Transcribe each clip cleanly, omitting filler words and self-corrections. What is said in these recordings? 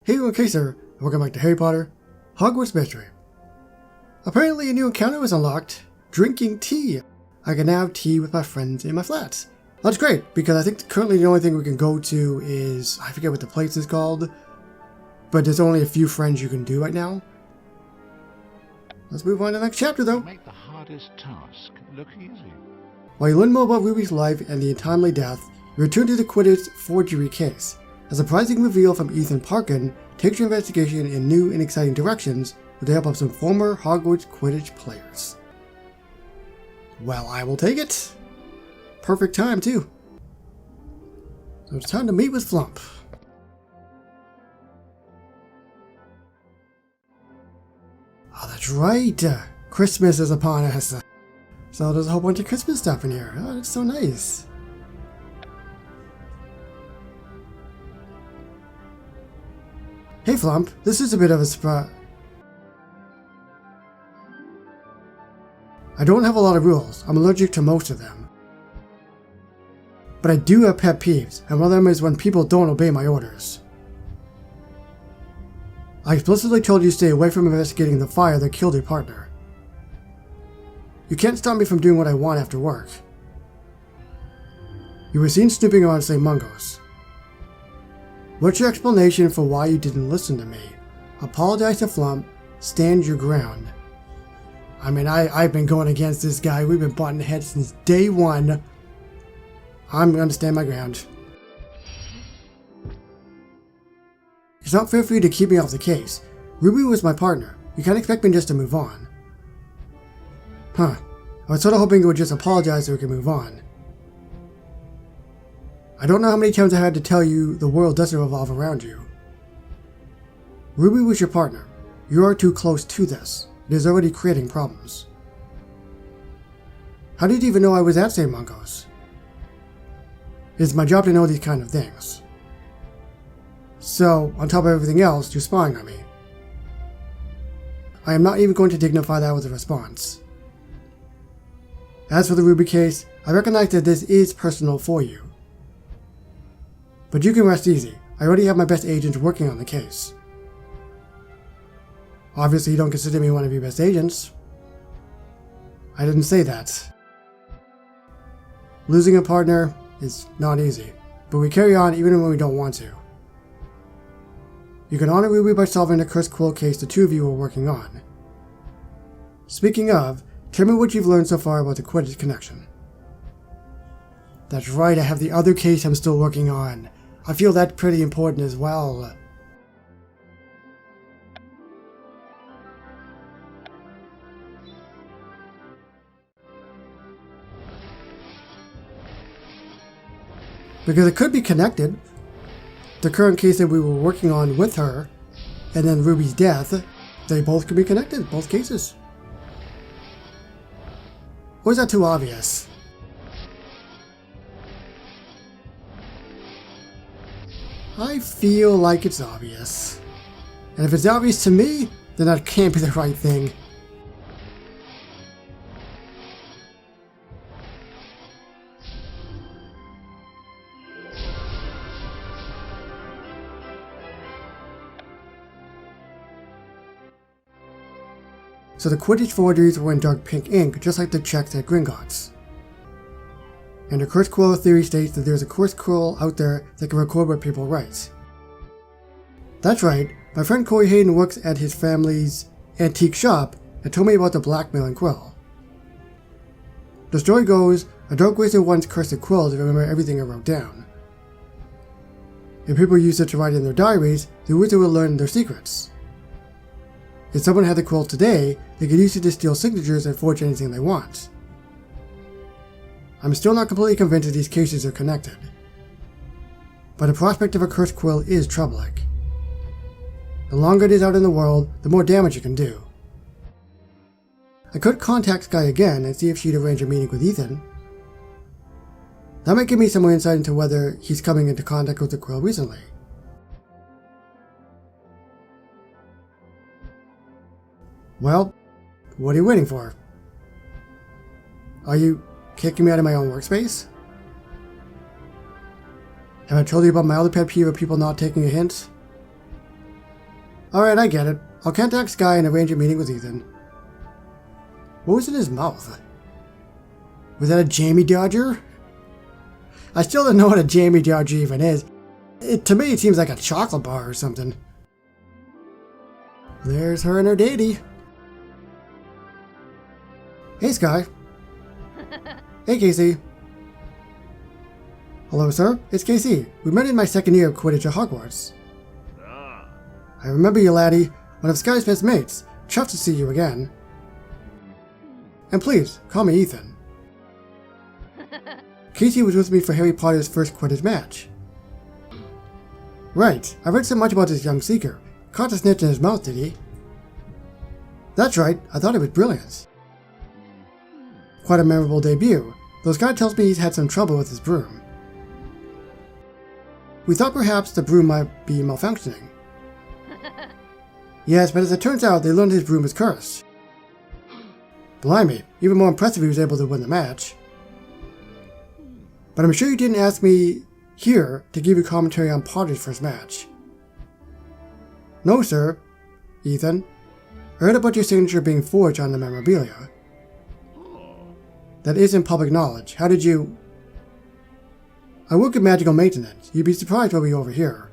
Hey everyone, Kaser, and welcome back to Harry Potter Hogwarts Mystery. Apparently a new encounter was unlocked, drinking tea. I can now have tea with my friends in my flat. That's great, because I think currently the only thing we can go to is, I forget what the place is called, but there's only a few friends you can do right now. Let's move on to the next chapter though. Make the hardest task look easy. While you learn more about Ruby's life and the untimely death, you return to the Quidditch forgery case. A surprising reveal from Ethan Parkin takes your investigation in new and exciting directions with the help of some former Hogwarts Quidditch players. Well, I will take it. Perfect time, too. So it's time to meet with Flump. Oh, that's right. Christmas is upon us. So there's a whole bunch of Christmas stuff in here. Oh, that's so nice. Hey Flump, this is a bit of a surprise. I don't have a lot of rules. I'm allergic to most of them. But I do have pet peeves, and one of them is when people don't obey my orders. I explicitly told you to stay away from investigating the fire that killed your partner. You can't stop me from doing what I want after work. You were seen snooping around St. Mungo's. What's your explanation for why you didn't listen to me? Apologize to Flump, stand your ground. I mean, I've been going against this guy. We've been butting heads since day one. I'm going to stand my ground. It's not fair for you to keep me off the case. Ruby was my partner. You can't expect me just to move on. Huh. I was sort of hoping you would just apologize so we could move on. I don't know how many times I had to tell you the world doesn't revolve around you. Ruby was your partner. You are too close to this. It is already creating problems. How did you even know I was at St. Mungo's? It's my job to know these kind of things. So, on top of everything else, you're spying on me. I am not even going to dignify that with a response. As for the Ruby case, I recognize that this is personal for you. But you can rest easy. I already have my best agents working on the case. Obviously, you don't consider me one of your best agents. I didn't say that. Losing a partner is not easy, but we carry on even when we don't want to. You can honor Ruby by solving the cursed quill case the two of you are working on. Speaking of, tell me what you've learned so far about the Quidditch connection. That's right, I have the other case I'm still working on. I feel that's pretty important as well. Because it could be connected. The current case that we were working on with her, and then Ruby's death, they both could be connected, both cases. Or is that too obvious? I feel like it's obvious. And if it's obvious to me, then that can't be the right thing. So the Quidditch forgeries were in dark pink ink, just like the checks at Gringotts. And the cursed quill theory states that there's a cursed quill out there that can record what people write. That's right, my friend Corey Hayden works at his family's antique shop and told me about the blackmailing quill. The story goes, a dark wizard once cursed a quill to remember everything it wrote down. If people used it to write in their diaries, the wizard would learn their secrets. If someone had the quill today, they could use it to steal signatures and forge anything they want. I'm still not completely convinced that these cases are connected. But the prospect of a cursed quill is troubling. The longer it is out in the world, the more damage it can do. I could contact Skye again and see if she'd arrange a meeting with Ethan. That might give me some more insight into whether he's coming into contact with the quill recently. Well, what are you waiting for? Are you kicking me out of my own workspace? Have I told you about my other pet peeve of people not taking a hint? Alright, I get it. I'll contact Skye and arrange a meeting with Ethan. What was in his mouth? Was that a Jamie Dodger? I still don't know what a Jamie Dodger even is. To me, it seems like a chocolate bar or something. There's her and her daddy. Hey, Skye. Hey, Casey. Hello, sir. It's Casey. We met in my second year of Quidditch at Hogwarts. I remember you, laddie. One of Skye's best mates. Chuffed to see you again. And please, call me Ethan. Casey was with me for Harry Potter's first Quidditch match. Right. I read so much about this young seeker. Caught the snitch in his mouth, did he? That's right. I thought it was brilliant. Quite a memorable debut, though Skye tells me he's had some trouble with his broom. We thought perhaps the broom might be malfunctioning. Yes, but as it turns out, they learned his broom was cursed. Blimey, even more impressive he was able to win the match. But I'm sure you didn't ask me here to give you commentary on Potter's first match. No, sir. Ethan, I heard about your signature being forged on the memorabilia. That isn't public knowledge. How did you... I work at Magical Maintenance. You'd be surprised what we overhear.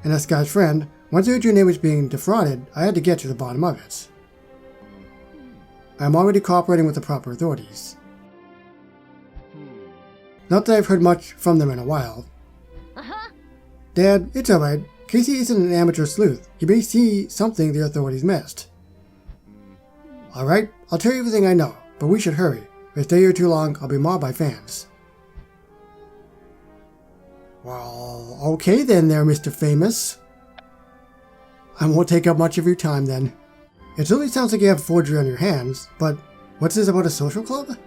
And as Skye's friend, once I heard your name was being defrauded, I had to get to the bottom of it. I am already cooperating with the proper authorities. Not that I've heard much from them in a while. Dad, it's alright. Casey isn't an amateur sleuth. He may see something the authorities missed. Alright, I'll tell you everything I know, but we should hurry. If I stay here too long, I'll be mobbed by fans. Well, okay then there, Mr. Famous. I won't take up much of your time then. It certainly sounds like you have forgery on your hands, but what's this about a social club?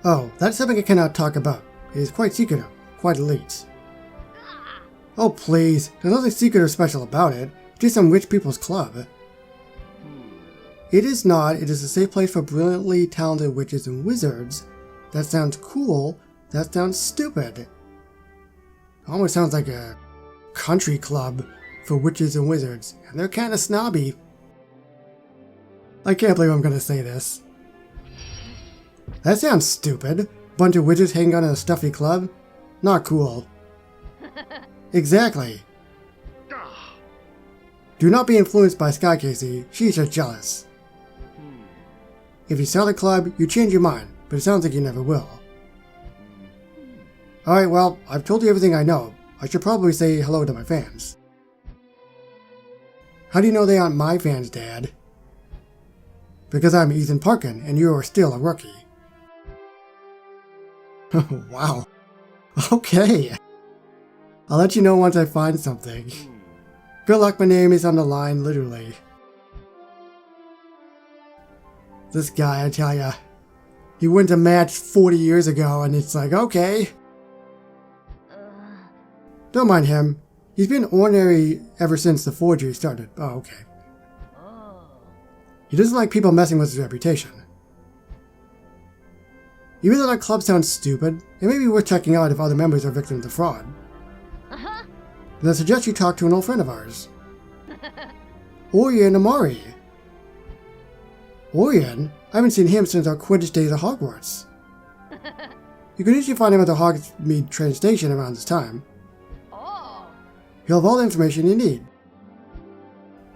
Oh, that's something I cannot talk about. It is quite secretive, quite elite. Oh please, there's nothing secret or special about it. It's just some rich people's club. It is not. It is a safe place for brilliantly talented witches and wizards. That sounds cool. That sounds stupid. It almost sounds like a country club for witches and wizards, and they're kind of snobby. I can't believe I'm going to say this. That sounds stupid. Bunch of wizards hanging out in a stuffy club? Not cool. Exactly. Do not be influenced by Skye, Casey. She's just jealous. If you sell the club, you change your mind, but it sounds like you never will. Alright, well, I've told you everything I know. I should probably say hello to my fans. How do you know they aren't my fans, Dad? Because I'm Ethan Parkin, and you are still a rookie. Wow. Okay. I'll let you know once I find something. Good luck, my name is on the line, literally. This guy, I tell ya. He went to match 40 years ago, and it's like, okay. Don't mind him. He's been ordinary ever since the forgery started. Oh, okay. He doesn't like people messing with his reputation. Even though that club sounds stupid, it may be worth checking out if other members are victims of fraud. Then I suggest you talk to an old friend of ours. Orion Amari. Orion? I haven't seen him since our Quidditch days at Hogwarts. You can usually find him at the Hogsmeade train station around this time. He'll have all the information you need.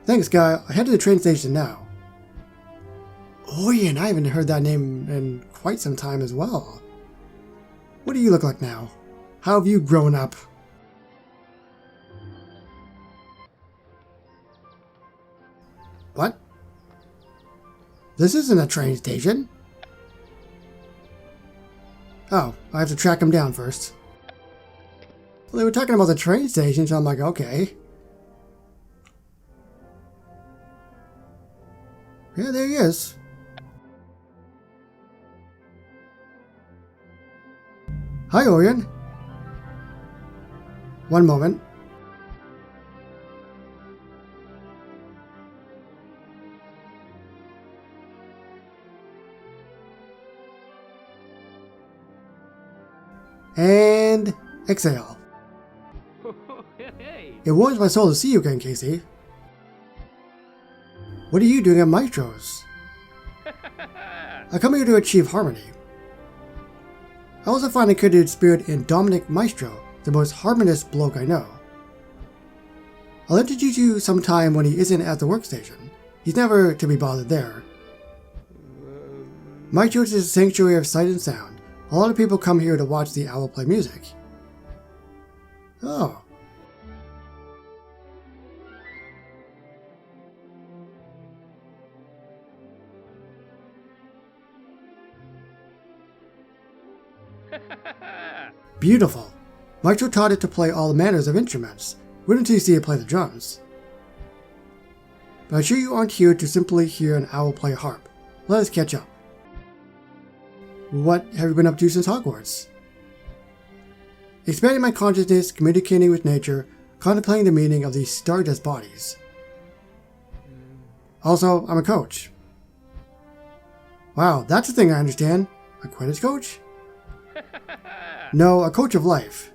Thanks, Skye. I head to the train station now. Orion, I haven't heard that name in quite some time as well. What do you look like now? How have you grown up? What? This isn't a train station. Oh, I have to track him down first. Well, they were talking about the train station, so I'm like, okay. Yeah, there he is. Hi, Orion. One moment. And exhale. It warms my soul to see you again, Casey. What are you doing at Maestro's? I come here to achieve harmony. I also find a kindred spirit in Dominic Maestro, the most harmonious bloke I know. I'll introduce you sometime when he isn't at the workstation. He's never to be bothered there. Maestro's is a sanctuary of sight and sound. A lot of people come here to watch the owl play music. Oh. Beautiful. Maestro taught it to play all manners of instruments. Wait until you see it play the drums. But I'm sure you aren't here to simply hear an owl play a harp. Let us catch up. What have you been up to since Hogwarts? Expanding my consciousness, communicating with nature, contemplating the meaning of these stardust bodies. Also, I'm a coach. Wow, that's a thing I understand. A Quidditch coach? No, a coach of life.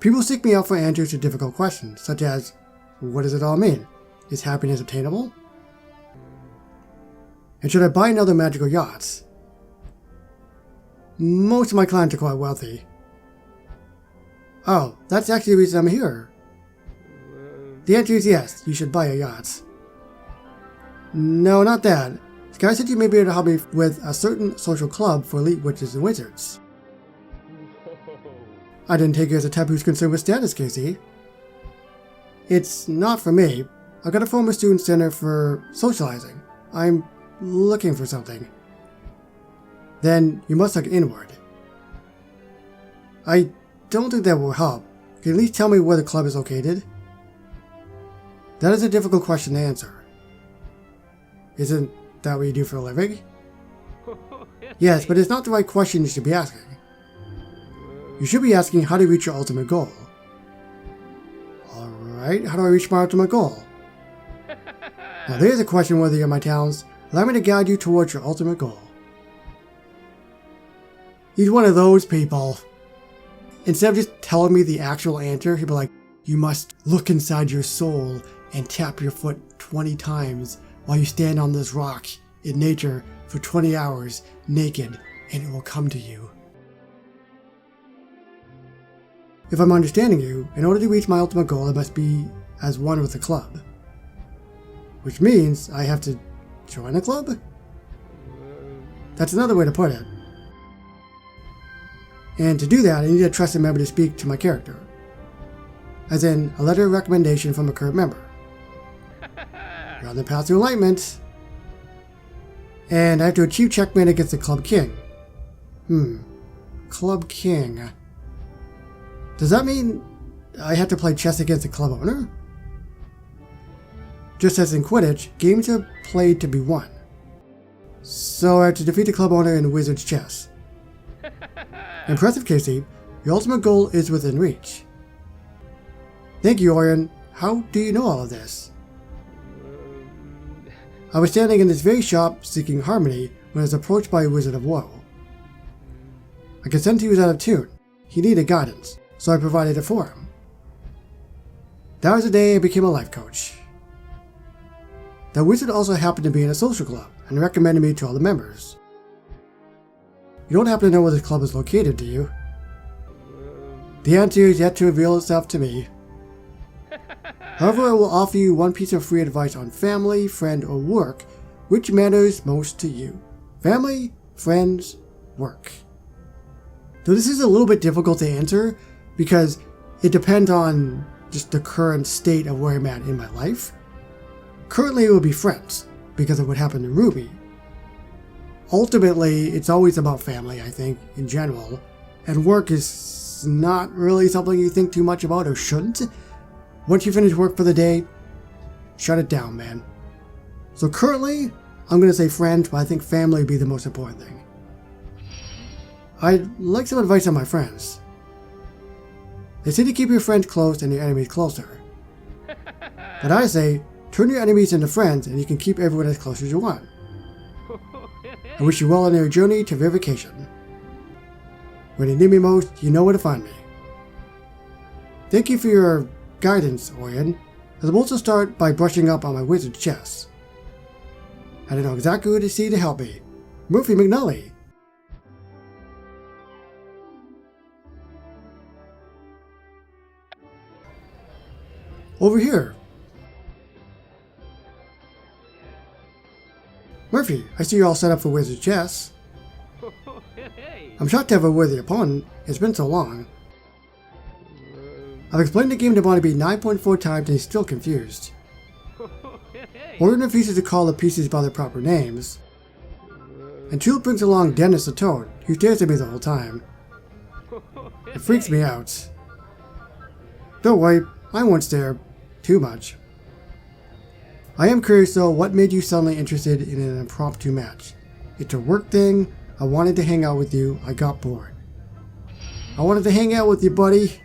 People seek me out for answers to difficult questions, such as, what does it all mean? Is happiness obtainable? And should I buy another magical yacht? Most of my clients are quite wealthy. Oh, that's actually the reason I'm here. The answer is yes, you should buy a yacht. No, not that. Skye said you may be able to help me with a certain social club for elite witches and wizards. I didn't take it as a type who's concerned with status, Casey. It's not for me. I got a former student center for socializing. I'm looking for something. Then you must look inward. I don't think that will help. Can you at least tell me where the club is located? That is a difficult question to answer. Isn't that what you do for a living? Yes, but it's not the right question you should be asking. You should be asking how to reach your ultimate goal. Alright, how do I reach my ultimate goal? Now there's a question worthy of my talents. Allow me to guide you towards your ultimate goal. He's one of those people. Instead of just telling me the actual answer, he'd be like, you must look inside your soul and tap your foot 20 times while you stand on this rock in nature for 20 hours naked, and it will come to you. If I'm understanding you, in order to reach my ultimate goal, I must be as one with the club. Which means I have to join a club? That's another way to put it. And to do that, I need a trusted member to speak to my character. As in, a letter of recommendation from a current member. You're on the path to enlightenment. And I have to achieve checkmate against the Club King. Club King. Does that mean I have to play chess against the club owner? Just as in Quidditch, games are played to be won. So I have to defeat the club owner in Wizard's chess. Impressive, Casey. Your ultimate goal is within reach. Thank you, Orion. How do you know all of this? I was standing in this very shop seeking harmony when I was approached by a wizard of woe. I could sense he was out of tune. He needed guidance, so I provided it for him. That was the day I became a life coach. That wizard also happened to be in a social club and recommended me to all the members. You don't happen to know where this club is located, do you? The answer is yet to reveal itself to me. However, I will offer you one piece of free advice on family, friend, or work, which matters most to you. Family, friends, work. Though this is a little bit difficult to answer, because it depends on just the current state of where I'm at in my life. Currently, it would be friends, because of what happened to Ruby. Ultimately, it's always about family, I think, in general, and work is not really something you think too much about or shouldn't. Once you finish work for the day, shut it down, man. So currently, I'm going to say friends, but I think family would be the most important thing. I'd like some advice on my friends. They say to keep your friends close and your enemies closer. But I say, turn your enemies into friends and you can keep everyone as close as you want. I wish you well on your journey to verification. When you need me most, you know where to find me. Thank you for your guidance, Orion, as I'm also start by brushing up on my wizard chess. I don't know exactly who to see to help me. Murphy McNully. Over here. Murphy, I see you're all set up for wizard chess. I'm shocked to have a worthy opponent. It's been so long. I've explained the game to Barnaby 9.4 times and he's still confused. Orion refuses to call the pieces by their proper names. And Tulip brings along Dennis the Toad, who stares at me the whole time. It freaks me out. Don't worry, I won't stare too much. I am curious though, what made you suddenly interested in an impromptu match? It's a work thing, I wanted to hang out with you, I got bored. I wanted to hang out with you, buddy.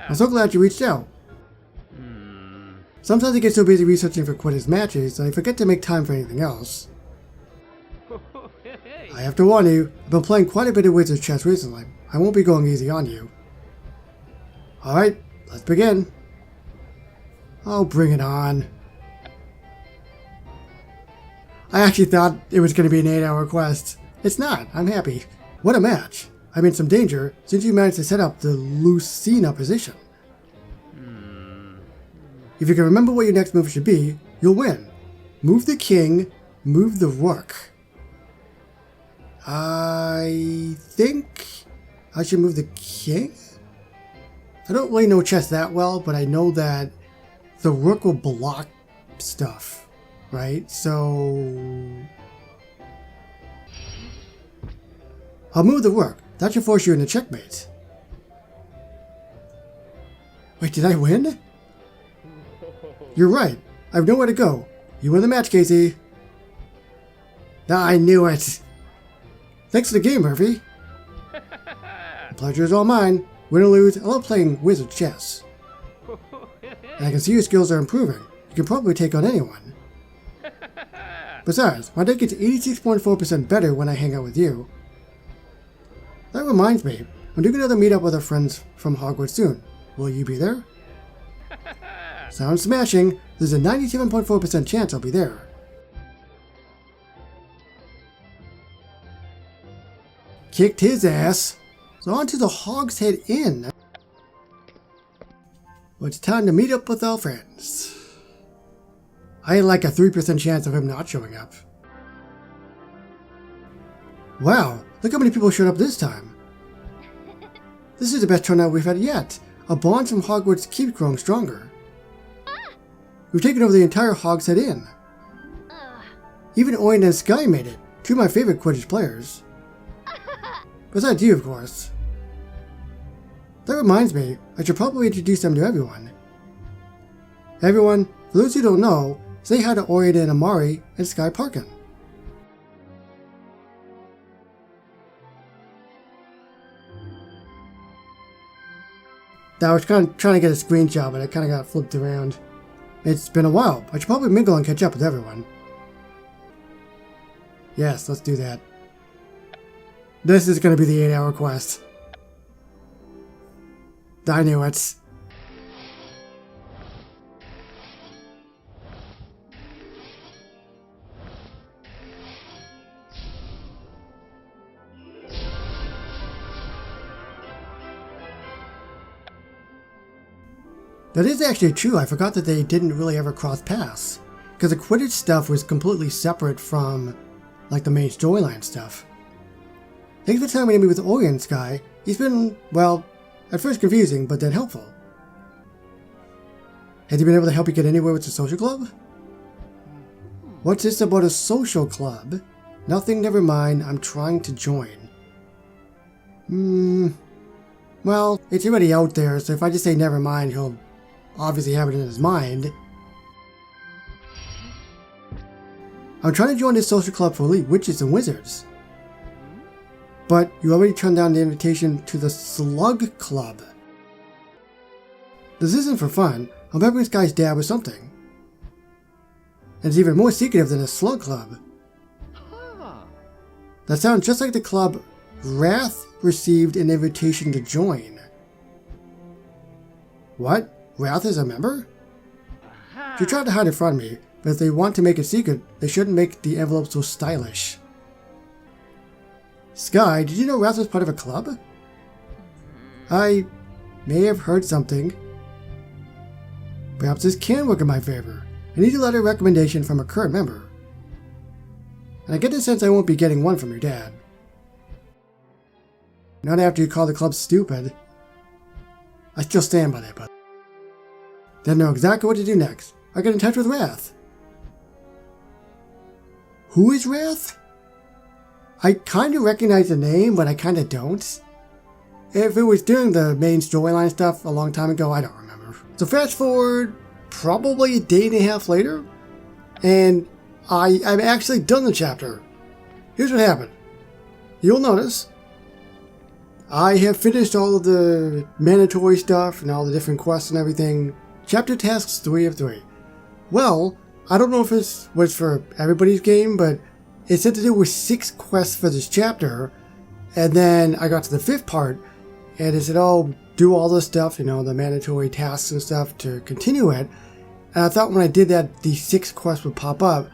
I'm so glad you reached out. Sometimes I get so busy researching for Quidditch matches that I forget to make time for anything else. I have to warn you, I've been playing quite a bit of wizard chess recently. I won't be going easy on you. Alright, let's begin. Oh, bring it on. I actually thought it was going to be an 8-hour quest. It's not, I'm happy. What a match. I'm in some danger since you managed to set up the Lucina position. If you can remember what your next move should be, you'll win. Move the king, move the rook. I think I should move the king? I don't really know chess that well, but I know that the rook will block stuff, right? So I'll move the rook. That should force you into checkmate. Wait, did I win? You're right. I have nowhere to go. You win the match, Casey. I knew it. Thanks for the game, Murphy. The pleasure is all mine. Win or lose, I love playing wizard chess. And I can see your skills are improving. You can probably take on anyone. Besides, my deck gets 86.4% better when I hang out with you. That reminds me, I'm doing another meetup with our friends from Hogwarts soon. Will you be there? Sounds smashing. There's a 97.4% chance I'll be there. Kicked his ass. So on to the Hogshead Inn. Well, it's time to meet up with our friends. I had like a 3% chance of him not showing up. Wow, look how many people showed up this time. This is the best turnout we've had yet. Our bonds from Hogwarts keep growing stronger. We've taken over the entire Hogshead Inn. Even Orion and Skye made it, two of my favorite Quidditch players. Besides you, of course. That reminds me, I should probably introduce them to everyone. Everyone, for those who don't know, say hi to Orion and Amari and Skye Parkin. I was kind of trying to get a screenshot, but I kind of got flipped around. It's been a while. I should probably mingle and catch up with everyone. Yes, let's do that. This is going to be the 8-hour quest. I knew it. That is actually true. I forgot that they didn't really ever cross paths. Because the Quidditch stuff was completely separate from, like, the main storyline stuff. Thanks for telling me with Orion, Skye. He's been, well, at first confusing, but then helpful. Has he been able to help you get anywhere with the social club? What's this about a social club? Nothing, never mind. I'm trying to join. Well, it's already out there, so if I just say never mind, he'll obviously have it in his mind. I'm trying to join this social club for elite witches and wizards. But you already turned down the invitation to the Slug Club. This isn't for fun. I'm helping this guy's dad with something. And it's even more secretive than a Slug Club. That sounds just like the club Wrath received an invitation to join. What? Wrath is a member? She tried to hide it from me, but if they want to make it secret, they shouldn't make the envelope so stylish. Skye, did you know Wrath was part of a club? I may have heard something. Perhaps this can work in my favor. I need a letter of recommendation from a current member. And I get the sense I won't be getting one from your dad. Not after you call the club stupid. I still stand by that, but didn't know exactly what to do next. I got in touch with Wrath. Who is Wrath? I kind of recognize the name, but I kind of don't. If it was during the main storyline stuff a long time ago, I don't remember. So fast forward probably a day and a half later, and I've actually done the chapter. Here's what happened. You'll notice I have finished all of the mandatory stuff and all the different quests and everything. Chapter tasks 3 of 3. Well, I don't know if this was for everybody's game, but it said that there were 6 quests for this chapter, and then I got to the 5th part, and it said, oh, do all this stuff, you know, the mandatory tasks and stuff to continue it. And I thought when I did that, the 6 quests would pop up,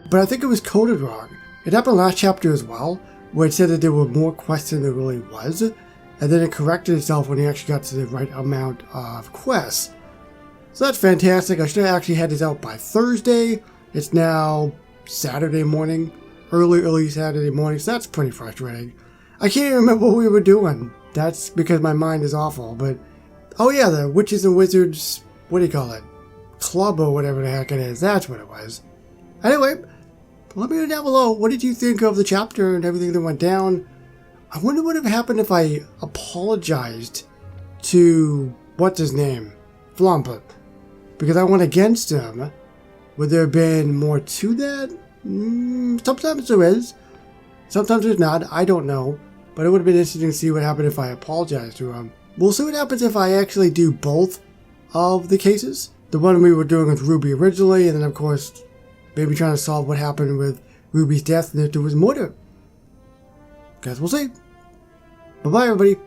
but I think it was coded wrong. It happened last chapter as well, where it said that there were more quests than there really was, and then it corrected itself when you actually got to the right amount of quests. So that's fantastic. I should have actually had this out by Thursday. It's now Saturday morning, early Saturday morning, so that's pretty frustrating. I can't even remember what we were doing. That's because my mind is awful, but oh yeah, the Witches and Wizards, what do you call it? Club or whatever the heck it is. That's what it was. Anyway, let me know down below, what did you think of the chapter and everything that went down? I wonder what would have happened if I apologized to, what's his name? Flump. Because I went against him. Would there have been more to that? Sometimes there is. Sometimes there's not. I don't know. But it would have been interesting to see what happened if I apologized to him. We'll see what happens if I actually do both of the cases. The one we were doing with Ruby originally, and then of course, maybe trying to solve what happened with Ruby's death and if there was more to it. Guess we'll see. Bye-bye, everybody.